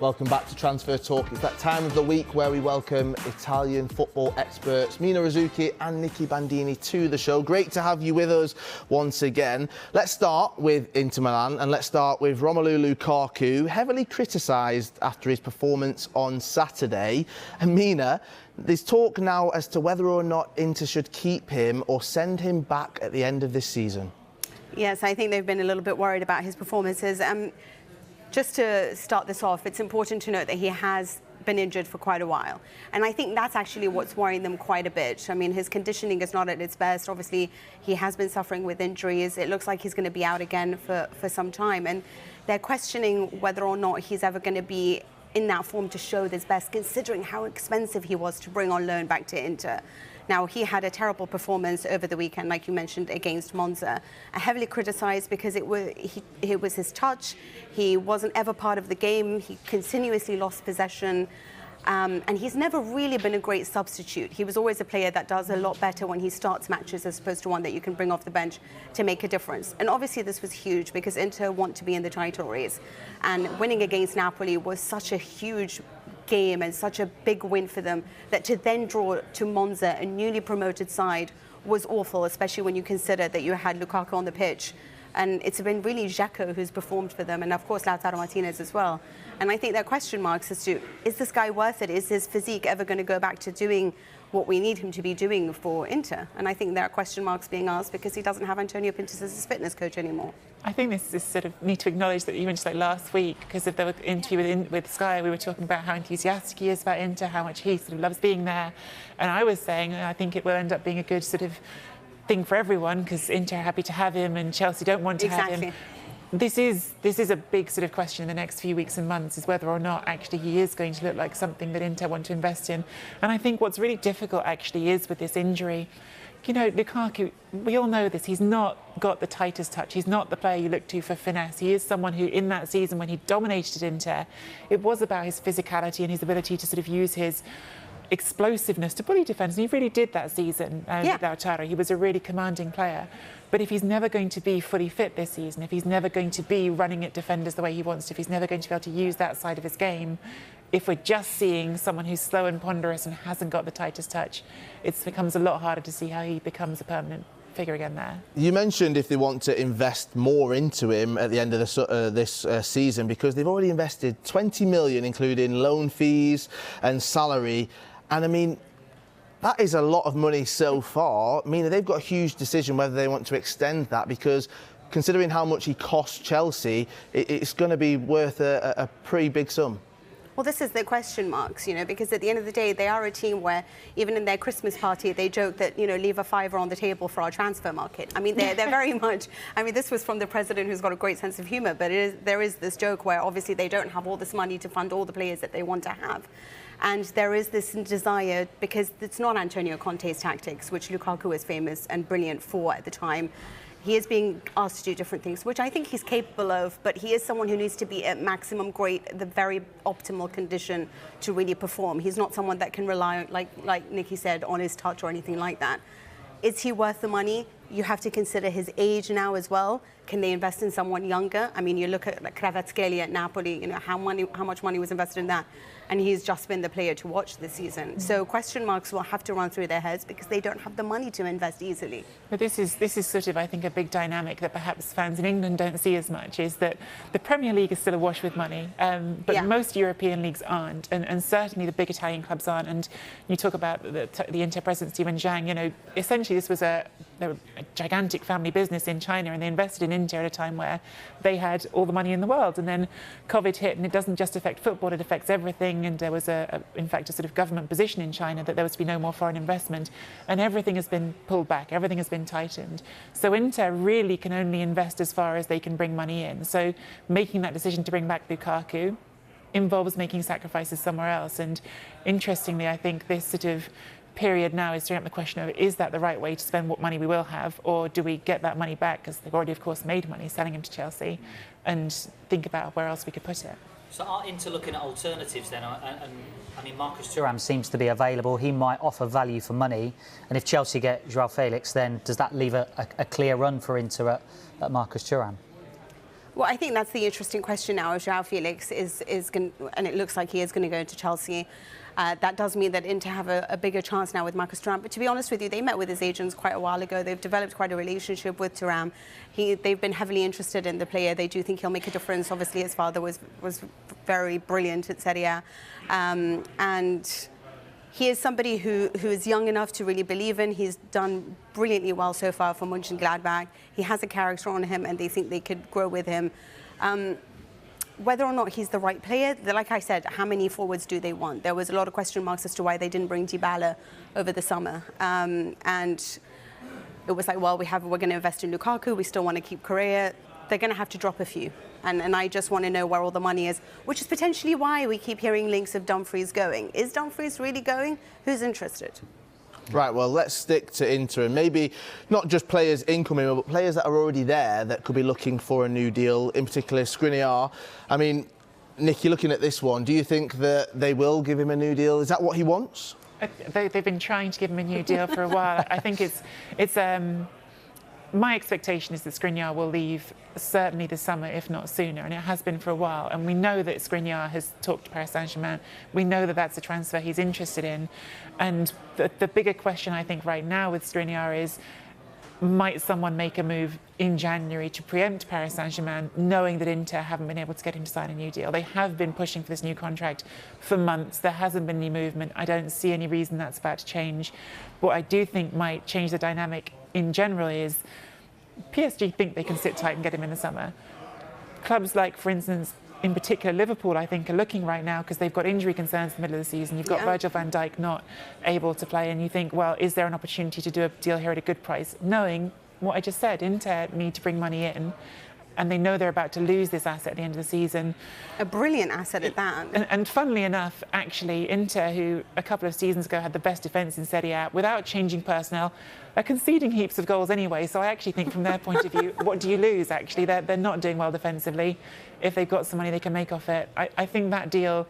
Welcome back to Transfer Talk. It's that time of the week where we welcome Italian football experts Mina Rzouki and Nicky Bandini to the show. Great to have you with us once again. Let's start with Inter Milan and let's start with Romelu Lukaku, heavily criticised after his performance on Saturday. And Mina, there's talk now as to whether or not Inter should keep him or send him back at the end of this season. Yes, I think they've been a little bit worried about his performances. Just to start this off, it's important to note that he has been injured for quite a while. And I think that's actually what's worrying them quite a bit. I mean, his conditioning is not at its best. Obviously, he has been suffering with injuries. It looks like he's going to be out again for some time. And they're questioning whether or not he's ever going to be in that form to show his best, considering how expensive he was to bring on loan back to Inter. Now, he had a terrible performance over the weekend, like you mentioned, against Monza. Heavily criticised because it was his touch. He wasn't ever part of the game. He continuously lost possession. And he's never really been a great substitute. He was always a player that does a lot better when he starts matches as opposed to one that you can bring off the bench to make a difference. And obviously this was huge because Inter want to be in the title race. And winning against Napoli was such a huge game and such a big win for them that to then draw to Monza, a newly promoted side, was awful, especially when you consider that you had Lukaku on the pitch. And it's been really Dzeko who's performed for them, and of course Lautaro Martinez as well. And I think there are question marks as to, is this guy worth it? Is his physique ever going to go back to doing what we need him to be doing for Inter? And I think there are question marks being asked because he doesn't have Antonio Pintus as his fitness coach anymore. I think this is sort of need to acknowledge that even just like last week, because of the interview with Sky, we were talking about how enthusiastic he is about Inter, how much he sort of loves being there. And I was saying I think it will end up being a good sort of thing for everyone because Inter are happy to have him and Chelsea don't want to have him. This is a big sort of question in the next few weeks and months, is whether or not actually he is going to look like something that Inter want to invest in. And I think what's really difficult actually is with this injury. You know, Lukaku, we all know this, he's not got the tightest touch. He's not the player you look to for finesse. He is someone who, in that season when he dominated Inter, it was about his physicality and his ability to sort of use his explosiveness to bully defenders. And he really did that season with Lautaro. He was a really commanding player. But if he's never going to be fully fit this season, if he's never going to be running at defenders the way he wants to, if he's never going to be able to use that side of his game, if we're just seeing someone who's slow and ponderous and hasn't got the tightest touch, it becomes a lot harder to see how he becomes a permanent figure again there. You mentioned if they want to invest more into him at the end of this season, because they've already invested 20 million, including loan fees and salary. And I mean, that is a lot of money so far. I mean, they've got a huge decision whether they want to extend that, because considering how much he costs Chelsea, it's going to be worth a pretty big sum. Well, this is the question marks, you know, because at the end of the day, they are a team where even in their Christmas party, they joke that, you know, leave a fiver on the table for our transfer market. I mean, they're very much, I mean, this was from the president who's got a great sense of humour, but there is this joke where obviously they don't have all this money to fund all the players that they want to have. And there is this desire, because it's not Antonio Conte's tactics, which Lukaku is famous and brilliant for at the time. He is being asked to do different things, which I think he's capable of, but he is someone who needs to be at maximum great, the very optimal condition to really perform. He's not someone that can rely on, like Nicky said, on his touch or anything like that. Is he worth the money? You have to consider his age now as well. Can they invest in someone younger? I mean, you look at like Kvaratskhelia at Napoli, you know, how much money was invested in that? And he's just been the player to watch this season. So question marks will have to run through their heads because they don't have the money to invest easily. But this is sort of, I think, a big dynamic that perhaps fans in England don't see as much, is that the Premier League is still awash with money, but most European leagues aren't, and certainly the big Italian clubs aren't. And you talk about the Inter president, Steven Zhang, you know, essentially this was a gigantic family business in China, and they invested in Inter at a time where they had all the money in the world. And then COVID hit, and it doesn't just affect football, it affects everything. And there was, in fact, a sort of government position in China that there was to be no more foreign investment. And everything has been pulled back, everything has been tightened. So Inter really can only invest as far as they can bring money in. So making that decision to bring back Lukaku involves making sacrifices somewhere else. And interestingly, I think this sort of period now is throwing up the question of, is that the right way to spend what money we will have, or do we get that money back, because they've already, of course, made money selling him to Chelsea, and think about where else we could put it. So are Inter looking at alternatives then? And I mean, Marcus Thuram seems to be available. He might offer value for money. And if Chelsea get João Felix, then does that leave a clear run for Inter at Marcus Thuram? Well, I think that's the interesting question now. If João Felix is going, and it looks like he is going to go to Chelsea, that does mean that Inter have a bigger chance now with Marcus Thuram. But to be honest with you, they met with his agents quite a while ago. They've developed quite a relationship with Thuram. They've been heavily interested in the player. They do think he'll make a difference. Obviously, his father was very brilliant at Serie A, and he is somebody who is young enough to really believe in. He's done brilliantly well so far for Mönchengladbach. He has a character on him, and they think they could grow with him. Whether or not he's the right player, like I said, how many forwards do they want? There was a lot of question marks as to why they didn't bring Dybala over the summer. And it was like, well, we're going to invest in Lukaku. We still want to keep Correa. They're going to have to drop a few. And I just want to know where all the money is, which is potentially why we keep hearing links of Dumfries going. Is Dumfries really going? Who's interested? Right, well, let's stick to Inter, and maybe not just players incoming, but players that are already there that could be looking for a new deal, in particular Skriniar. I mean, Nicky, looking at this one, do you think that they will give him a new deal? Is that what he wants? They've been trying to give him a new deal for a while. I think it's my expectation is that Skriniar will leave certainly this summer, if not sooner, and it has been for a while. And we know that Skriniar has talked to Paris Saint-Germain. We know that that's a transfer he's interested in. And the bigger question, I think, right now with Skriniar is, might someone make a move in January to preempt Paris Saint-Germain, knowing that Inter haven't been able to get him to sign a new deal? They have been pushing for this new contract for months. There hasn't been any movement. I don't see any reason that's about to change. What I do think might change the dynamic in general is PSG think they can sit tight and get him in the summer. Clubs like, for instance, in particular Liverpool, I think, are looking right now because they've got injury concerns in the middle of the season. You've got Virgil van Dijk not able to play, and you think, well, is there an opportunity to do a deal here at a good price? Knowing what I just said, Inter need to bring money in, and they know they're about to lose this asset at the end of the season. A brilliant asset at that. And funnily enough, actually, Inter, who a couple of seasons ago had the best defence in Serie A, without changing personnel, are conceding heaps of goals anyway. So I actually think from their point of view, what do you lose, actually? They're not doing well defensively. If they've got some money they can make off it. I think that deal,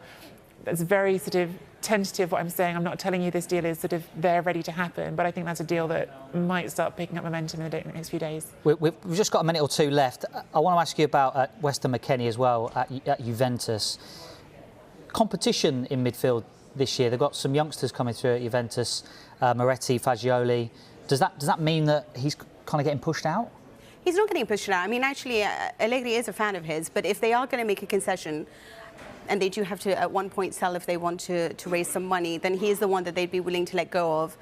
that's very sort of tentative, what I'm saying. I'm not telling you this deal is sort of there ready to happen, but I think that's a deal that might start picking up momentum in the next few days. We've just got a minute or two left. I want to ask you about Weston McKennie as well at Juventus. Competition in midfield this year. They've got some youngsters coming through at Juventus, Moretti, Fagioli. Does that mean that he's kind of getting pushed out? He's not getting pushed out. I mean, actually, Allegri is a fan of his, but if they are going to make a concession, and they do have to at one point sell if they want to raise some money, then he is the one that they'd be willing to let go of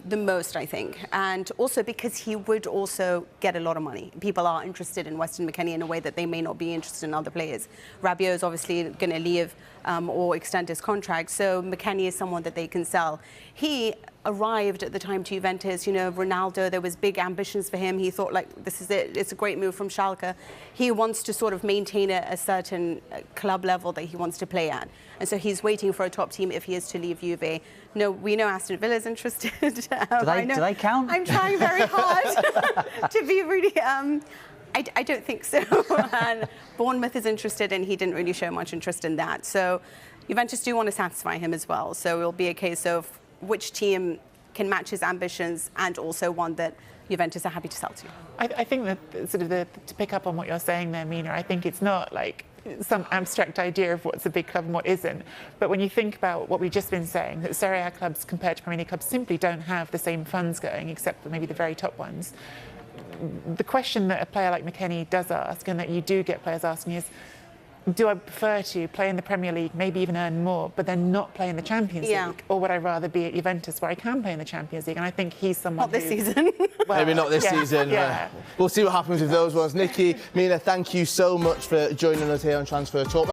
the most, I think. And also because he would also get a lot of money. People are interested in Weston McKennie in a way that they may not be interested in other players. Rabiot is obviously going to leave or extend his contract, so McKennie is someone that they can sell. He arrived at the time to Juventus, you know, Ronaldo, there was big ambitions for him. He thought, like, this is it, it's a great move from Schalke. He wants to sort of maintain a certain club level that he wants to play at. And so he's waiting for a top team if he is to leave Juve. No, we know Aston Villa's interested. Do they count? I'm trying very hard to be really... I don't think so. And Bournemouth is interested, and he didn't really show much interest in that. So Juventus do want to satisfy him as well. So it'll be a case of which team can match his ambitions and also one that Juventus are happy to sell to. I think that sort of to pick up on what you're saying there, Mina, I think it's not like some abstract idea of what's a big club and what isn't. But when you think about what we've just been saying, that Serie A clubs compared to Premier League clubs simply don't have the same funds going, except for maybe the very top ones. The question that a player like McKennie does ask, and that you do get players asking, is, do I prefer to play in the Premier League, maybe even earn more, but then not play in the Champions League? Or would I rather be at Juventus, where I can play in the Champions League? And I think he's someone Not this season. Well, maybe not this season. Yeah. We'll see what happens with those ones. Nicky, Mina, thank you so much for joining us here on Transfer Talk.